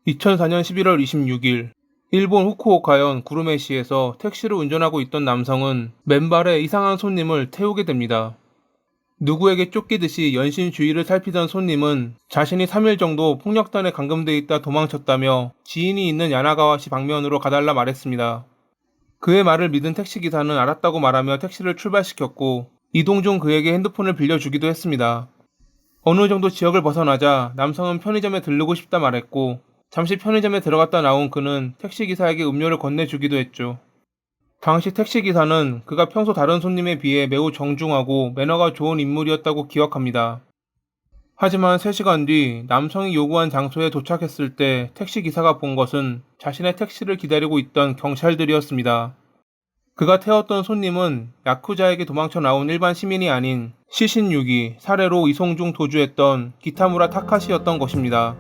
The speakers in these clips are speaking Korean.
2004년 11월 26일, 일본 후쿠오카현 구루메시에서 택시를 운전하고 있던 남성은 맨발에 이상한 손님을 태우게 됩니다. 누구에게 쫓기듯이 연신 주위를 살피던 손님은 자신이 3일 정도 폭력단에 감금돼 있다 도망쳤다며 지인이 있는 야나가와시 방면으로 가달라 말했습니다. 그의 말을 믿은 택시기사는 알았다고 말하며 택시를 출발시켰고 이동 중 그에게 핸드폰을 빌려주기도 했습니다. 어느 정도 지역을 벗어나자 남성은 편의점에 들르고 싶다 말했고 잠시 편의점에 들어갔다 나온 그는 택시기사에게 음료를 건네주기도 했죠. 당시 택시기사는 그가 평소 다른 손님에 비해 매우 정중하고 매너가 좋은 인물이었다고 기억합니다. 하지만 3시간 뒤 남성이 요구한 장소에 도착했을 때 택시기사가 본 것은 자신의 택시를 기다리고 있던 경찰들이었습니다. 그가 태웠던 손님은 야쿠자에게 도망쳐 나온 일반 시민이 아닌 시신 유기, 살해로 이송 중 도주했던 기타무라 타카시였던 것입니다.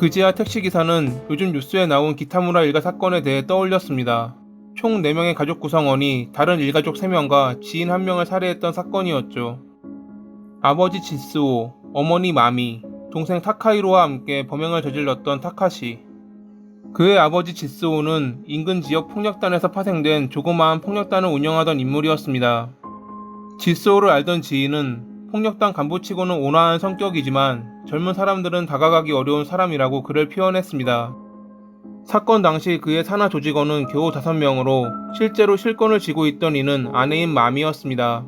그제야 택시기사는 요즘 뉴스에 나온 기타무라 일가 사건에 대해 떠올렸습니다. 총 4명의 가족 구성원이 다른 일가족 3명과 지인 1명을 살해했던 사건이었죠. 아버지 지스오, 어머니 마미, 동생 타카히로와 함께 범행을 저질렀던 타카시. 그의 아버지 지스오는 인근 지역 폭력단에서 파생된 조그마한 폭력단을 운영하던 인물이었습니다. 지스오를 알던 지인은 폭력단 간부치고는 온화한 성격이지만 젊은 사람들은 다가가기 어려운 사람이라고 그를 표현했습니다. 사건 당시 그의 산하 조직원은 겨우 5명으로 실제로 실권을 쥐고 있던 이는 아내인 맘이었습니다.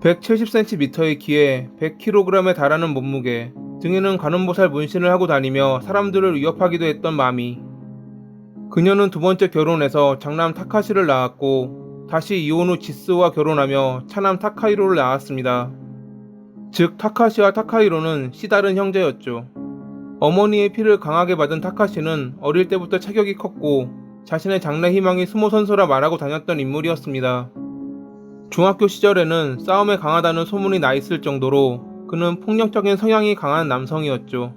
170cm의 키에 100kg에 달하는 몸무게, 등에는 관음보살 문신을 하고 다니며 사람들을 위협하기도 했던 맘이. 그녀는 2번째 결혼해서 장남 타카시를 낳았고 다시 이혼 후 지스오와 결혼하며 차남 타카히로를 낳았습니다. 즉 타카시와 타카히로는 씨다른 형제였죠. 어머니의 피를 강하게 받은 타카시는 어릴 때부터 체격이 컸고 자신의 장래 희망이 수모 선수라 말하고 다녔던 인물이었습니다. 중학교 시절에는 싸움에 강하다는 소문이 나 있을 정도로 그는 폭력적인 성향이 강한 남성이었죠.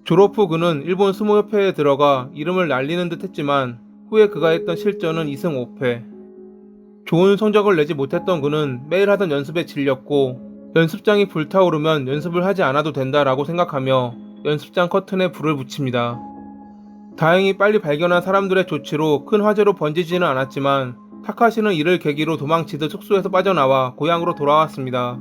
졸업 후 그는 일본 스모협회에 들어가 이름을 날리는 듯 했지만 후에 그가 했던 실전은 2승 5패. 좋은 성적을 내지 못했던 그는 매일 하던 연습에 질렸고 연습장이 불타오르면 연습을 하지 않아도 된다라고 생각하며 연습장 커튼에 불을 붙입니다. 다행히 빨리 발견한 사람들의 조치로 큰 화재로 번지지는 않았지만 타카시는 이를 계기로 도망치듯 숙소에서 빠져나와 고향으로 돌아왔습니다.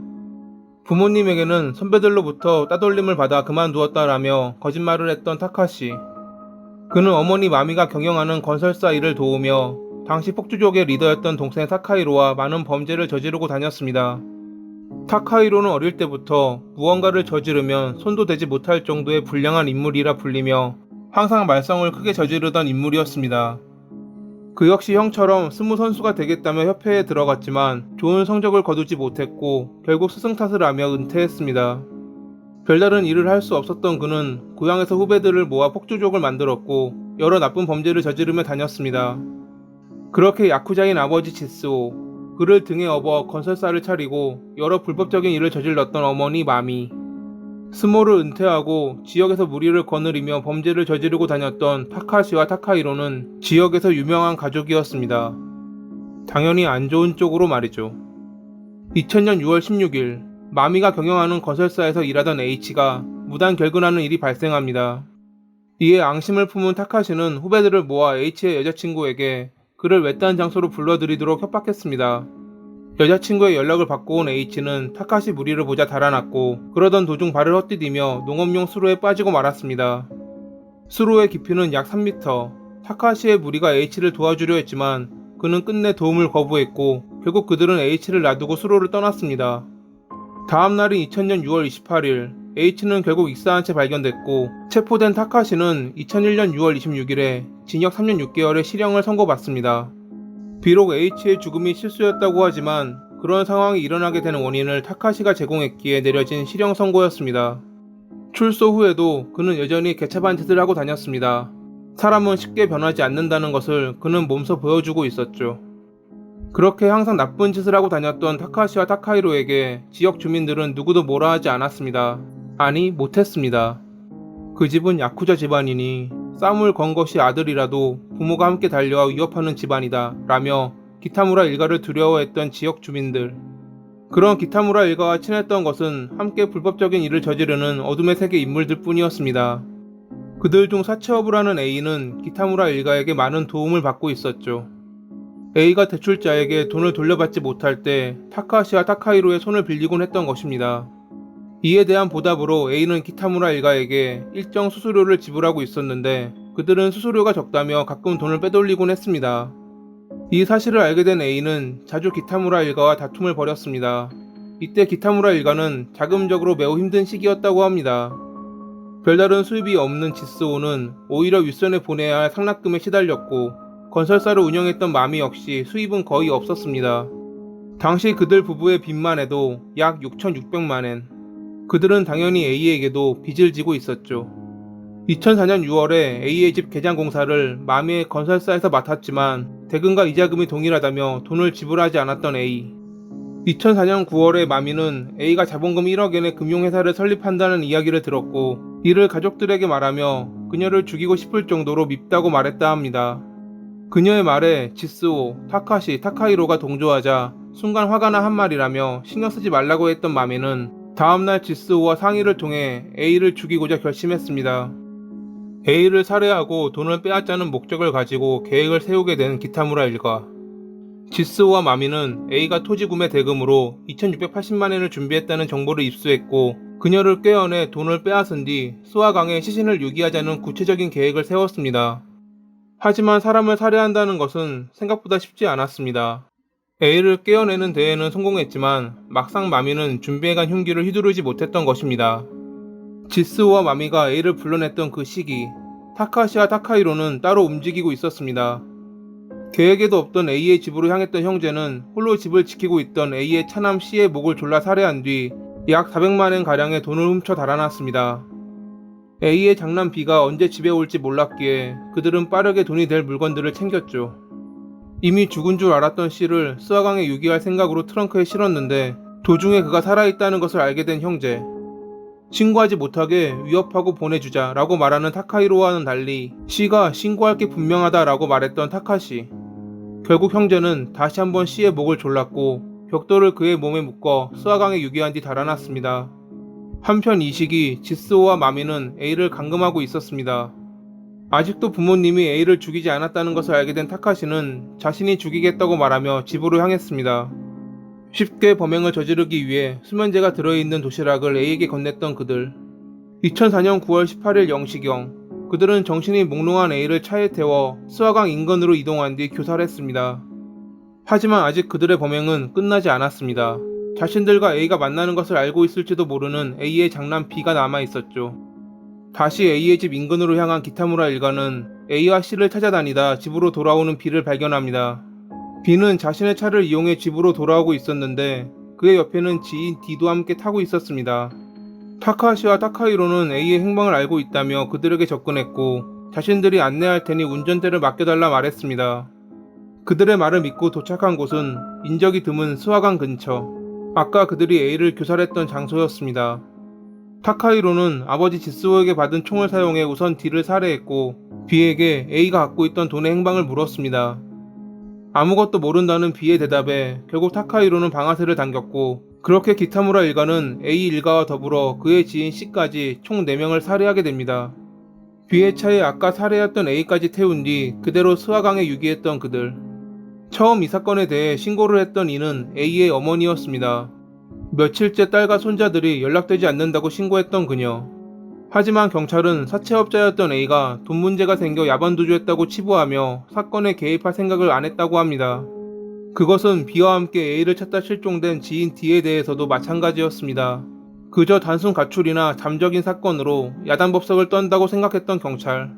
부모님에게는 선배들로부터 따돌림을 받아 그만두었다라며 거짓말을 했던 타카시. 그는 어머니 마미가 경영하는 건설사 일을 도우며 당시 폭주족의 리더였던 동생 타카히로와 많은 범죄를 저지르고 다녔습니다. 타카히로는 어릴 때부터 무언가를 저지르면 손도 대지 못할 정도의 불량한 인물이라 불리며 항상 말썽을 크게 저지르던 인물이었습니다. 그 역시 형처럼 스무 선수가 되겠다며 협회에 들어갔지만 좋은 성적을 거두지 못했고 결국 스승 탓을 하며 은퇴했습니다. 별다른 일을 할 수 없었던 그는 고향에서 후배들을 모아 폭주족을 만들었고 여러 나쁜 범죄를 저지르며 다녔습니다. 그렇게 야쿠자인 아버지 지스오, 그를 등에 업어 건설사를 차리고 여러 불법적인 일을 저질렀던 어머니 마미, 스모를 은퇴하고 지역에서 무리를 거느리며 범죄를 저지르고 다녔던 타카시와 타카히로는 지역에서 유명한 가족이었습니다. 당연히 안 좋은 쪽으로 말이죠. 2000년 6월 16일 마미가 경영하는 건설사에서 일하던 H가 무단 결근하는 일이 발생합니다. 이에 앙심을 품은 타카시는 후배들을 모아 H의 여자친구에게 그를 외딴 장소로 불러들이도록 협박했습니다. 여자친구의 연락을 받고 온 H는 타카시 무리를 보자 달아났고 그러던 도중 발을 헛디디며 농업용 수로에 빠지고 말았습니다. 수로의 깊이는 약 3m. 타카시의 무리가 H를 도와주려 했지만 그는 끝내 도움을 거부했고 결국 그들은 H를 놔두고 수로를 떠났습니다. 다음 날인 2000년 6월 28일 H는 결국 익사한 채 발견됐고 체포된 타카시는 2001년 6월 26일에 징역 3년 6개월의 실형을 선고받습니다. 비록 H의 죽음이 실수였다고 하지만 그런 상황이 일어나게 되는 원인을 타카시가 제공했기에 내려진 실형 선고였습니다. 출소 후에도 그는 여전히 개차반 짓을 하고 다녔습니다. 사람은 쉽게 변하지 않는다는 것을 그는 몸소 보여주고 있었죠. 그렇게 항상 나쁜 짓을 하고 다녔던 타카시와 타카히로에게 지역 주민들은 누구도 뭐라 하지 않았습니다. 아니, 못했습니다. 그 집은 야쿠자 집안이니 싸움을 건 것이 아들이라도 부모가 함께 달려와 위협하는 집안이다 라며 기타무라 일가를 두려워했던 지역 주민들. 그런 기타무라 일가와 친했던 것은 함께 불법적인 일을 저지르는 어둠의 세계 인물들 뿐이었습니다. 그들 중 사채업을 하는 A는 기타무라 일가에게 많은 도움을 받고 있었죠. A가 대출자에게 돈을 돌려받지 못할 때 타카시와 타카히로의 손을 빌리곤 했던 것입니다. 이에 대한 보답으로 A는 기타무라 일가에게 일정 수수료를 지불하고 있었는데 그들은 수수료가 적다며 가끔 돈을 빼돌리곤 했습니다. 이 사실을 알게 된 A는 자주 기타무라 일가와 다툼을 벌였습니다. 이때 기타무라 일가는 자금적으로 매우 힘든 시기였다고 합니다. 별다른 수입이 없는 지스오는 오히려 윗선에 보내야 할 상납금에 시달렸고 건설사를 운영했던 마미 역시 수입은 거의 없었습니다. 당시 그들 부부의 빚만 해도 약 6,600만엔. 그들은 당연히 A에게도 빚을 지고 있었죠. 2004년 6월에 A의 집 개장 공사를 마미의 건설사에서 맡았지만 대금과 이자금이 동일하다며 돈을 지불하지 않았던 A. 2004년 9월에 마미는 A가 자본금 1억엔의 금융회사를 설립한다는 이야기를 들었고 이를 가족들에게 말하며 그녀를 죽이고 싶을 정도로 밉다고 말했다 합니다. 그녀의 말에 지스오, 타카시, 타카히로가 동조하자 순간 화가 나 한 말이라며 신경 쓰지 말라고 했던 마미는 다음날 지스오와 상의를 통해 A를 죽이고자 결심했습니다. A를 살해하고 돈을 빼앗자는 목적을 가지고 계획을 세우게 된 기타무라 일가. 지스오와 마미는 A가 토지 구매 대금으로 2680만엔을 준비했다는 정보를 입수했고 그녀를 꿰어내 돈을 빼앗은 뒤 스와강에 시신을 유기하자는 구체적인 계획을 세웠습니다. 하지만 사람을 살해한다는 것은 생각보다 쉽지 않았습니다. A를 깨어내는 데에는 성공했지만 막상 마미는 준비해간 흉기를 휘두르지 못했던 것입니다. 지스오와 마미가 A를 불러냈던 그 시기, 타카시와 타카히로는 따로 움직이고 있었습니다. 계획에도 없던 A의 집으로 향했던 형제는 홀로 집을 지키고 있던 A의 차남 C의 목을 졸라 살해한 뒤 약 400만엔 가량의 돈을 훔쳐 달아났습니다. A의 장남 B가 언제 집에 올지 몰랐기에 그들은 빠르게 돈이 될 물건들을 챙겼죠. 이미 죽은 줄 알았던 C를 스와강에 유기할 생각으로 트렁크에 실었는데 도중에 그가 살아있다는 것을 알게 된 형제. 신고하지 못하게 위협하고 보내주자 라고 말하는 타카히로와는 달리 C가 신고할 게 분명하다 라고 말했던 타카시. 결국 형제는 다시 한번 C의 목을 졸랐고 벽돌을 그의 몸에 묶어 스와강에 유기한 뒤 달아났습니다. 한편 이 시기 지스오와 마미는 A를 감금하고 있었습니다. 아직도 부모님이 A를 죽이지 않았다는 것을 알게 된 타카시는 자신이 죽이겠다고 말하며 집으로 향했습니다. 쉽게 범행을 저지르기 위해 수면제가 들어있는 도시락을 A에게 건넸던 그들. 2004년 9월 18일 0시경 그들은 정신이 몽롱한 A를 차에 태워 스와강 인근으로 이동한 뒤 교살했습니다. 하지만 아직 그들의 범행은 끝나지 않았습니다. 자신들과 A가 만나는 것을 알고 있을지도 모르는 A의 장남 B가 남아있었죠. 다시 A의 집 인근으로 향한 기타무라 일가는 A와 C를 찾아다니다 집으로 돌아오는 B를 발견합니다. B는 자신의 차를 이용해 집으로 돌아오고 있었는데 그의 옆에는 지인 D도 함께 타고 있었습니다. 타카시와 타카히로는 A의 행방을 알고 있다며 그들에게 접근했고 자신들이 안내할 테니 운전대를 맡겨달라 말했습니다. 그들의 말을 믿고 도착한 곳은 인적이 드문 스와강 근처. 아까 그들이 A를 교살했던 장소였습니다. 타카히로는 아버지 지스오에게 받은 총을 사용해 우선 D를 살해했고 B에게 A가 갖고 있던 돈의 행방을 물었습니다. 아무것도 모른다는 B의 대답에 결국 타카히로는 방아쇠를 당겼고 그렇게 기타무라 일가는 A 일가와 더불어 그의 지인 C까지 총 4명을 살해하게 됩니다. B의 차에 아까 살해했던 A까지 태운 뒤 그대로 스와강에 유기했던 그들. 처음 이 사건에 대해 신고를 했던 이는 A의 어머니였습니다. 며칠째 딸과 손자들이 연락되지 않는다고 신고했던 그녀. 하지만 경찰은 사채업자였던 A가 돈 문제가 생겨 야반도주했다고 치부하며 사건에 개입할 생각을 안 했다고 합니다. 그것은 B와 함께 A를 찾다 실종된 지인 D에 대해서도 마찬가지였습니다. 그저 단순 가출이나 잠적인 사건으로 야단법석을 떤다고 생각했던 경찰.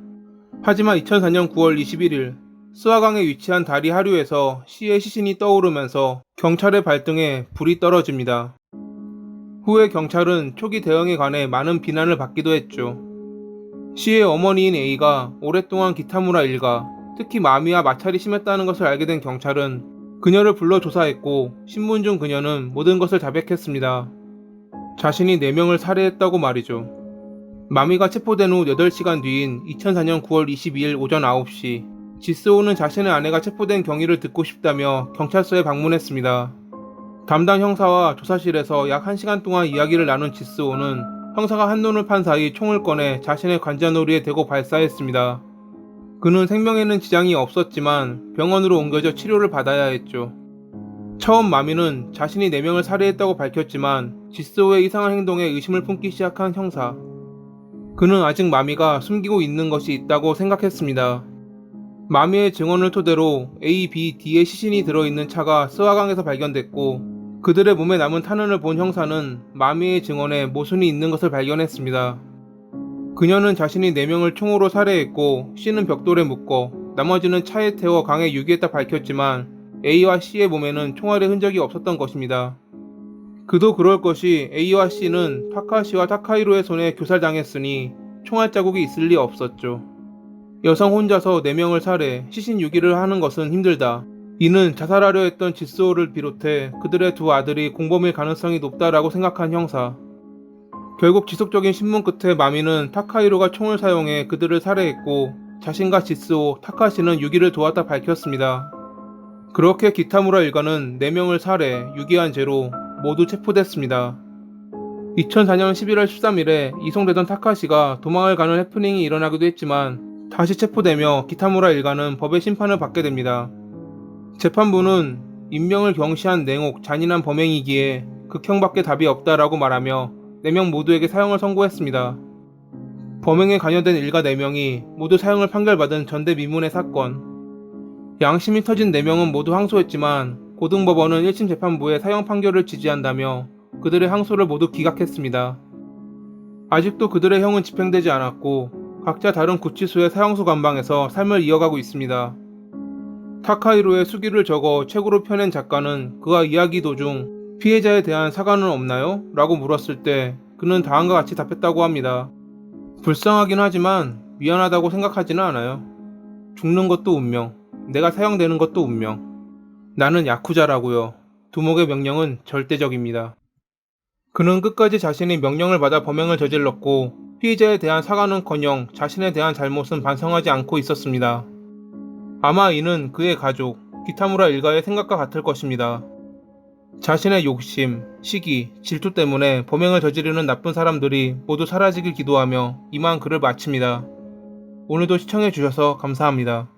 하지만 2004년 9월 21일 스와강에 위치한 다리 하류에서 C의 시신이 떠오르면서 경찰의 발등에 불이 떨어집니다. 후에 경찰은 초기 대응에 관해 많은 비난을 받기도 했죠. C의 어머니인 A가 오랫동안 기타무라 일가, 특히 마미와 마찰이 심했다는 것을 알게 된 경찰은 그녀를 불러 조사했고 신문 중 그녀는 모든 것을 자백했습니다. 자신이 4명을 살해했다고 말이죠. 마미가 체포된 후 8시간 뒤인 2004년 9월 22일 오전 9시 지스오는 자신의 아내가 체포된 경위를 듣고 싶다며 경찰서에 방문했습니다. 담당 형사와 조사실에서 약 1시간 동안 이야기를 나눈 지스오는 형사가 한눈을 판 사이 총을 꺼내 자신의 관자놀이에 대고 발사했습니다. 그는 생명에는 지장이 없었지만 병원으로 옮겨져 치료를 받아야 했죠. 처음 마미는 자신이 4명을 살해했다고 밝혔지만 지스오의 이상한 행동에 의심을 품기 시작한 형사. 그는 아직 마미가 숨기고 있는 것이 있다고 생각했습니다. 마미의 증언을 토대로 A, B, D의 시신이 들어있는 차가 스와강에서 발견됐고 그들의 몸에 남은 탄흔을 본 형사는 마미의 증언에 모순이 있는 것을 발견했습니다. 그녀는 자신이 4명을 총으로 살해했고 C는 벽돌에 묶어 나머지는 차에 태워 강에 유기했다 밝혔지만 A와 C의 몸에는 총알의 흔적이 없었던 것입니다. 그도 그럴 것이 A와 C는 타카시와 타카히로의 손에 교살당했으니 총알 자국이 있을 리 없었죠. 여성 혼자서 4명을 살해 시신 유기를 하는 것은 힘들다. 이는 자살하려 했던 지스오를 비롯해 그들의 2 아들이 공범일 가능성이 높다라고 생각한 형사. 결국 지속적인 신문 끝에 마미는 타카히로가 총을 사용해 그들을 살해했고 자신과 지스오, 타카시는 유기를 도왔다 밝혔습니다. 그렇게 기타무라 일가는 4명을 살해, 유기한 죄로 모두 체포됐습니다. 2004년 11월 13일에 이송되던 타카시가 도망을 가는 해프닝이 일어나기도 했지만 다시 체포되며 기타무라 일가는 법의 심판을 받게 됩니다. 재판부는 인명을 경시한 냉혹, 잔인한 범행이기에 극형밖에 답이 없다라고 말하며 4명 모두에게 사형을 선고했습니다. 범행에 관여된 일가 4명이 모두 사형을 판결받은 전대미문의 사건. 양심이 터진 4명은 모두 항소했지만 고등법원은 1심 재판부의 사형 판결을 지지한다며 그들의 항소를 모두 기각했습니다. 아직도 그들의 형은 집행되지 않았고 각자 다른 구치소의 사형소 감방에서 삶을 이어가고 있습니다. 타카히로의 수기를 적어 책으로 펴낸 작가는 그가 이야기 도중 피해자에 대한 사과는 없나요? 라고 물었을 때 그는 다음과 같이 답했다고 합니다. 불쌍하긴 하지만 미안하다고 생각하지는 않아요. 죽는 것도 운명, 내가 사형되는 것도 운명. 나는 야쿠자라고요. 두목의 명령은 절대적입니다. 그는 끝까지 자신이 명령을 받아 범행을 저질렀고 피해자에 대한 사과는커녕 자신에 대한 잘못은 반성하지 않고 있었습니다. 아마 이는 그의 가족, 기타무라 일가의 생각과 같을 것입니다. 자신의 욕심, 시기, 질투 때문에 범행을 저지르는 나쁜 사람들이 모두 사라지길 기도하며 이만 글을 마칩니다. 오늘도 시청해주셔서 감사합니다.